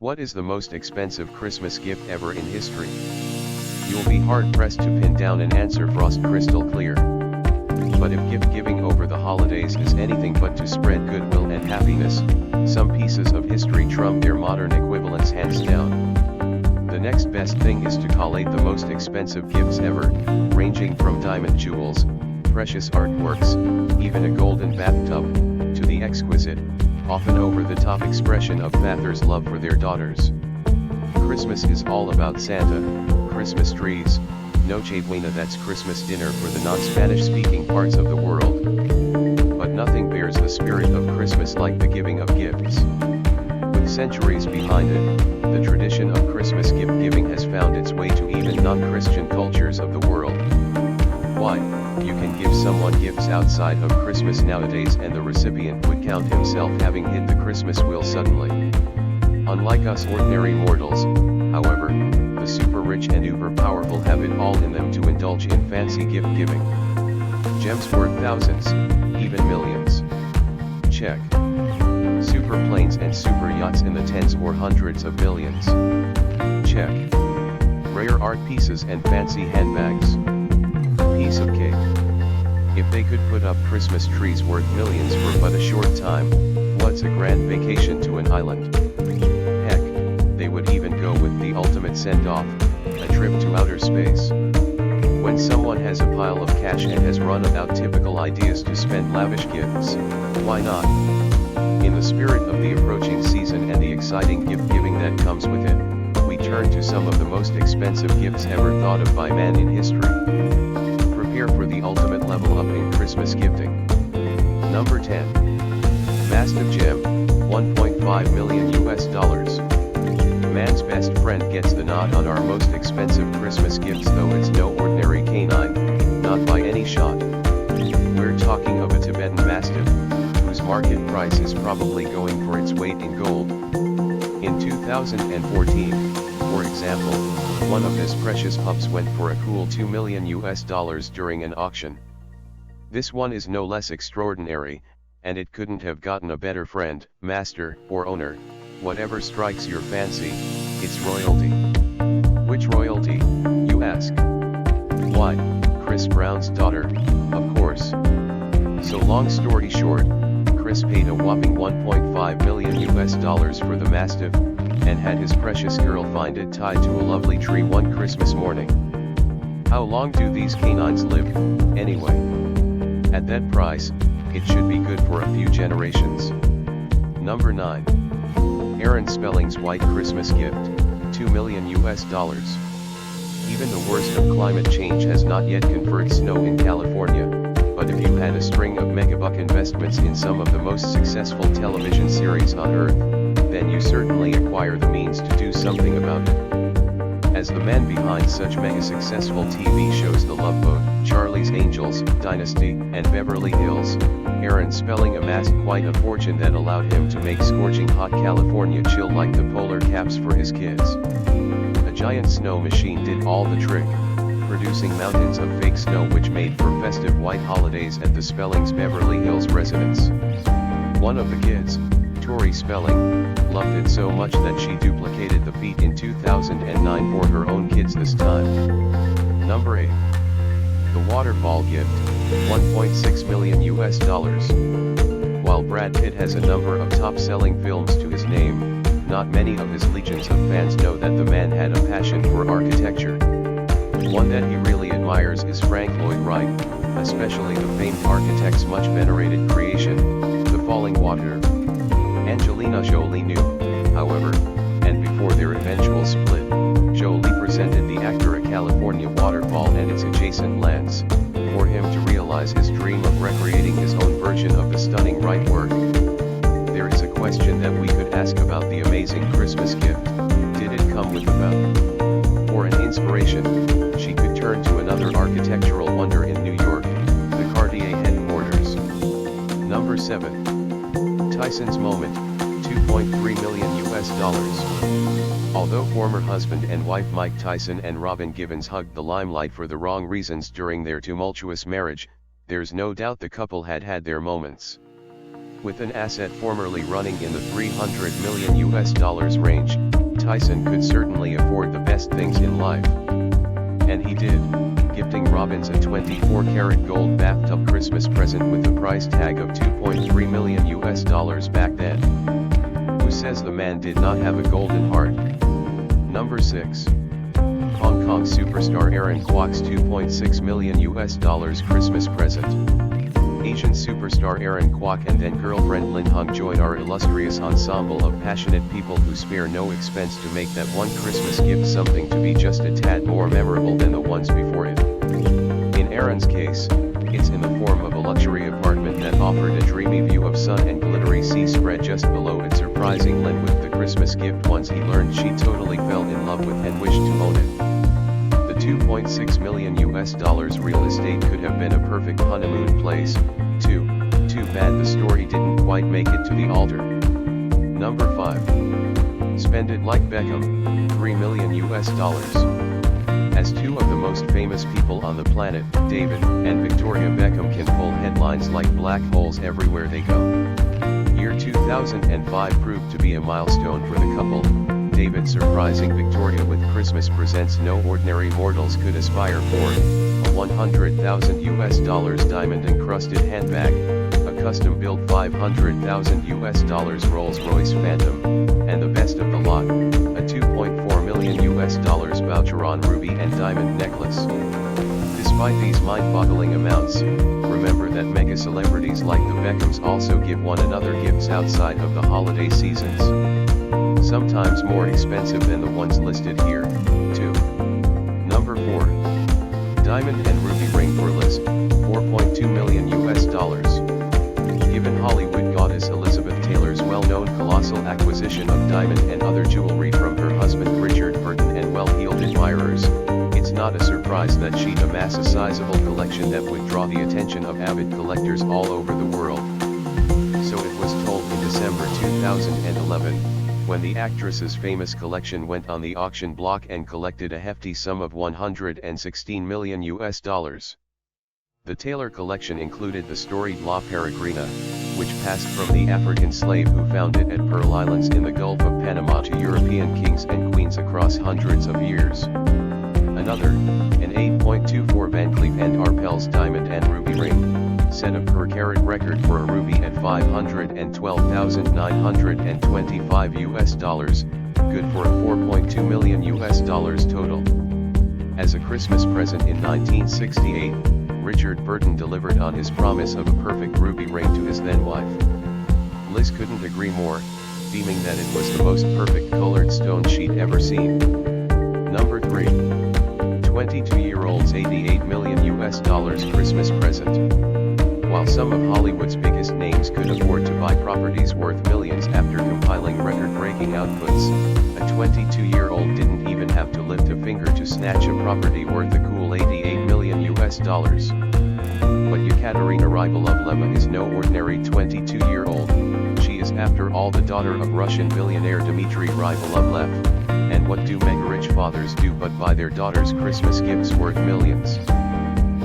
What is the most expensive Christmas gift ever in history? You'll be hard-pressed to pin down an answer frost crystal clear. But if gift-giving over the holidays is anything but to spread goodwill and happiness, some pieces of history trump their modern equivalents hands down. The next best thing is to collate the most expensive gifts ever, ranging from diamond jewels, precious artworks, even a golden bathtub, to the exquisite, often over-the-top expression of fathers' love for their daughters. Christmas is all about Santa, Christmas trees, Noche Buena, that's Christmas dinner for the non-Spanish speaking parts of the world. But nothing bears the spirit of Christmas like the giving of gifts. With centuries behind it, the tradition of Christmas gift giving has found its way to even non-Christian cultures of the world. Why? You can give someone gifts outside of Christmas nowadays and the recipient would count himself having hit the Christmas wheel suddenly. Unlike us ordinary mortals, however, the super rich and uber powerful have it all in them to indulge in fancy gift giving. Gems worth thousands, even millions. Check. Super planes and super yachts in the tens or hundreds of millions. Check. Rare art pieces and fancy handbags. Piece of cake. If they could put up Christmas trees worth millions for but a short time, what's a grand vacation to an island? Heck, they would even go with the ultimate send-off, a trip to outer space. When someone has a pile of cash and has run out typical ideas to spend lavish gifts, why not? In the spirit of the approaching season and the exciting gift-giving that comes with it, we turn to some of the most expensive gifts ever thought of by man in history. Prepare for the ultimate level up in Christmas gifting. Number 10. Mastiff Gem, 1.5 million US dollars. Man's best friend gets the nod on our most expensive Christmas gifts, though it's no ordinary canine, not by any shot. We're talking of a Tibetan Mastiff, whose market price is probably going for its weight in gold. In 2014, for example, one of his precious pups went for a cool 2 million US dollars during an auction. This one is no less extraordinary, and it couldn't have gotten a better friend, master, or owner, whatever strikes your fancy, it's royalty. Which royalty, you ask? Why, Chris Brown's daughter, of course. So long story short, Chris paid a whopping 1.5 million US dollars for the Mastiff, and had his precious girl find it tied to a lovely tree one Christmas morning. How long do these canines live, anyway? At that price, it should be good for a few generations. Number 9. Aaron Spelling's White Christmas Gift, 2 million US dollars. Even the worst of climate change has not yet conferred snow in California, but if you had a string of megabuck investments in some of the most successful television series on Earth, then you certainly acquire the means to do something about it. As the man behind such mega-successful TV shows The Love Boat, Charlie's Angels, Dynasty, and Beverly Hills, Aaron Spelling amassed quite a fortune that allowed him to make scorching hot California chill like the polar caps for his kids. A giant snow machine did all the trick, producing mountains of fake snow which made for festive white holidays at the Spelling's Beverly Hills residence. One of the kids, Tori Spelling, loved it so much that she duplicated the feat in 2009 for her own kids this time. Number 8. The Waterfall Gift, 1.6 million US dollars. While Brad Pitt has a number of top-selling films to his name, not many of his legions of fans know that the man had a passion for architecture. One that he really admires is Frank Lloyd Wright, especially the famed architect's much venerated creation, The Falling Water. Angelina Jolie knew, however, and before their eventual split, Jolie presented the actor a California waterfall and its adjacent lands, for him to realize his dream of recreating his own version of the stunning Wright work. There is a question that we could ask about the amazing Christmas gift: did it come with a bell? For an inspiration, she could turn to another architectural wonder in New York, the Cartier headquarters. Number 7. Tyson's Moment, 2.3 million US dollars. Although former husband and wife Mike Tyson and Robin Givens hugged the limelight for the wrong reasons during their tumultuous marriage, there's no doubt the couple had had their moments. With an asset formerly running in the 300 million US dollars range, Tyson could certainly afford the best things in life. And he did, gifting Robbins a 24-karat gold bathtub Christmas present with a price tag of $2.3 million back then. Who says the man did not have a golden heart? Number 6. Hong Kong superstar Aaron Kwok's $2.6 million Christmas present. Asian superstar Aaron Kwok and then girlfriend Lin Hung join our illustrious ensemble of passionate people who spare no expense to make that one Christmas gift something to be just a tad more memorable than the ones before it. In Aaron's case, it's in the form of a luxury apartment that offered a dreamy view of sun and glittery sea spread just below it, surprising Lin with the Christmas gift once he learned she totally fell in love with and wished to own it. The $2.6 million real estate could have been a perfect honeymoon place, too bad the story didn't quite make it to the altar. Number 5. Spend it like Beckham, $3 million. As two of the most famous people on the planet, David and Victoria Beckham can pull headlines like black holes everywhere they go. Year 2005 proved to be a milestone for the couple. David surprising Victoria with Christmas presents no ordinary mortals could aspire for: a $100,000 diamond-encrusted handbag, a custom-built $500,000 Rolls-Royce Phantom, and the best of the lot, a $2.4 million Boucheron ruby and diamond necklace. Despite these mind-boggling amounts, remember that mega celebrities like the Beckhams also give one another gifts outside of the holiday seasons. Sometimes more expensive than the ones listed here, too. Number 4. Diamond and ruby ring for Liz, $4.2 million. Given Hollywood goddess Elizabeth Taylor's well-known colossal acquisition of diamond and other jewelry from her husband Richard Burton and well-heeled admirers, it's not a surprise that she'd amass a sizable collection that would draw the attention of avid collectors all over the world. So it was told in December 2011, when the actress's famous collection went on the auction block and collected a hefty sum of $116 million. The Taylor collection included the storied La Peregrina, which passed from the African slave who found it at Pearl Islands in the Gulf of Panama to European kings and queens across hundreds of years. Another, an 8.24 Van Cleef & Arpels diamond and ruby ring, set a per-carat record for a ruby at $512,925, good for a $4.2 million total. As a Christmas present in 1968, Richard Burton delivered on his promise of a perfect ruby ring to his then-wife. Liz couldn't agree more, beaming that it was the most perfect colored stone she'd ever seen. Number 3. 22-year-old's $88 million Christmas present. While some of Hollywood's biggest names could afford to buy properties worth millions after compiling record-breaking outputs, a 22-year-old didn't even have to lift a finger to snatch a property worth a cool $88 million. But Yekaterina Rybolovleva is no ordinary 22-year-old, she is after all the daughter of Russian billionaire Dmitry Rybolovlev, and what do mega-rich fathers do but buy their daughters Christmas gifts worth millions?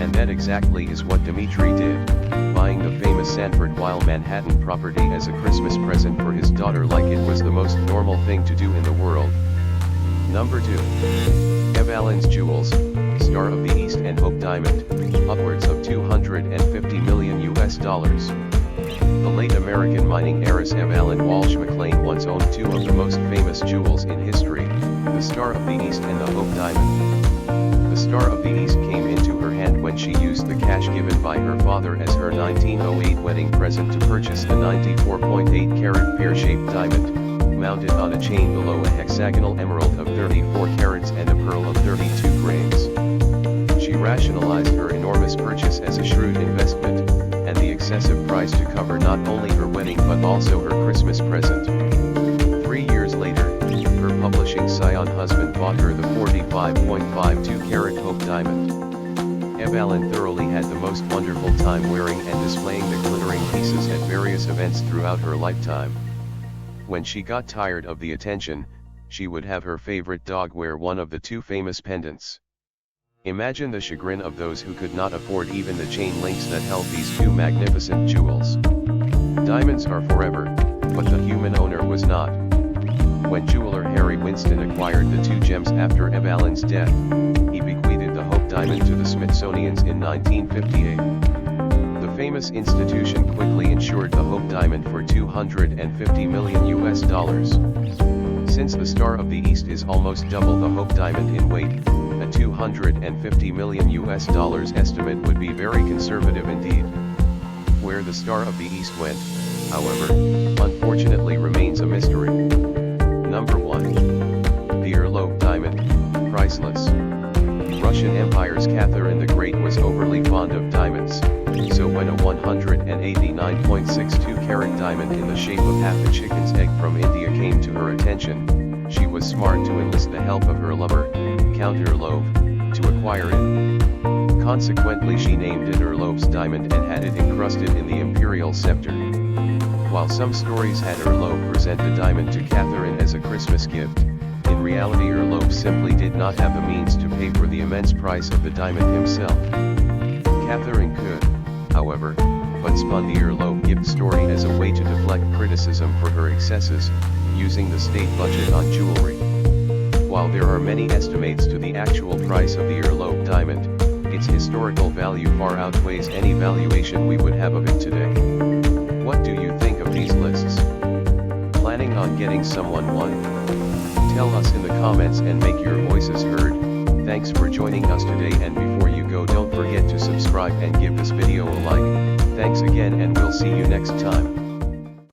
And that exactly is what Dmitry did, buying the famous Sanford Weill Manhattan property as a Christmas present for his daughter like it was the most normal thing to do in the world. Number 2. Eve Allen's Jewels, Star of the East and Hope Diamond, upwards of $250 million. The late American mining heiress Eve Allen Walsh McLean once owned two of the most famous jewels in history, the Star of the East and the Hope Diamond. The Star of the East came into her hand when she used the cash given by her father as her 1908 wedding present to purchase the 94.8-carat pear-shaped diamond, mounted on a chain below a hexagonal emerald of 34 carats and a pearl of 32 grains. She rationalized her enormous purchase as a shrewd investment, and the excessive price to cover not only her wedding but also her Christmas present. 3 years later, her publishing scion husband bought her the 45.52-carat Hope Diamond. Eve Allen thoroughly had the most wonderful time wearing and displaying the glittering pieces at various events throughout her lifetime. When she got tired of the attention, she would have her favorite dog wear one of the two famous pendants. Imagine the chagrin of those who could not afford even the chain links that held these two magnificent jewels. Diamonds are forever, but the human owner was not. When jeweler Harry Winston acquired the two gems after Ebb Allen's death. He bequeathed the Hope Diamond to the Smithsonian's in 1958. The famous institution quickly insured the Hope Diamond for $250 million US. Since the Star of the East is almost double the Hope Diamond in weight, a $250 million US estimate would be very conservative indeed. Where the Star of the East went, however, unfortunately remains a mystery. Number 1. The Orlov Diamond, priceless. Russian Empire's Catherine the Great was overly fond of diamonds, so when a 189.62 carat diamond in the shape of half a chicken's egg from India came to her attention, she was smart to enlist the help of her lover, Count Orlov, to acquire it. Consequently, she named it Orlov's diamond and had it encrusted in the imperial scepter. While some stories had Orlov present the diamond to Catherine as a Christmas gift, in reality Orlov simply did not have the means to pay for the immense price of the diamond himself. Catherine could, however, but spun the Orlov gift story as a way to deflect criticism for her excesses, using the state budget on jewelry. While there are many estimates to the actual price of the Orlov diamond, its historical value far outweighs any valuation we would have of it today. What do you think of these lists? Planning on getting someone one? Tell us in the comments and make your voices heard. Thanks for joining us today, and before you go, don't forget to subscribe and give this video a like. Thanks again, and we'll see you next time.